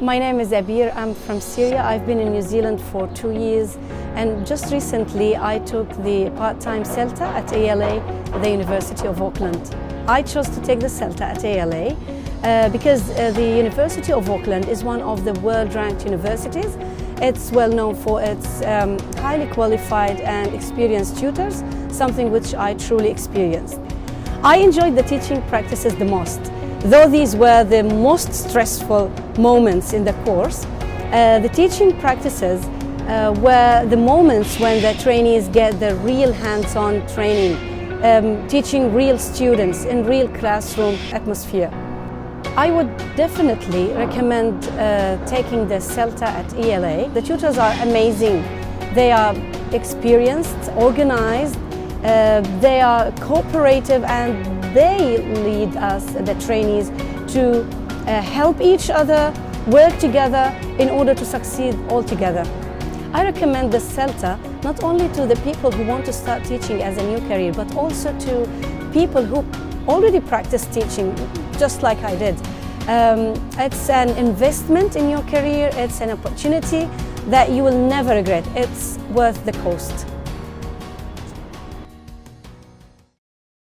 My name is Abeer. I'm from Syria. I've been in New Zealand for 2 years, and just recently I took the part-time CELTA at ALA at the University of Auckland. I chose to take the CELTA at ALA because the University of Auckland is one of the world-ranked universities. It's well known for its highly qualified and experienced tutors, something which I truly experienced. I enjoyed the teaching practices the most. Though these were the most stressful moments in the course, the teaching practices were the moments when the trainees get the real hands-on training, teaching real students in real classroom atmosphere. I would definitely recommend taking the CELTA at ELA. The tutors are amazing. They are experienced, organized, they are cooperative, and they lead us, the trainees, to help each other, work together in order to succeed all together. I recommend the CELTA not only to the people who want to start teaching as a new career, but also to people who already practice teaching, just like I did. It's an investment in your career, it's an opportunity that you will never regret. It's worth the cost.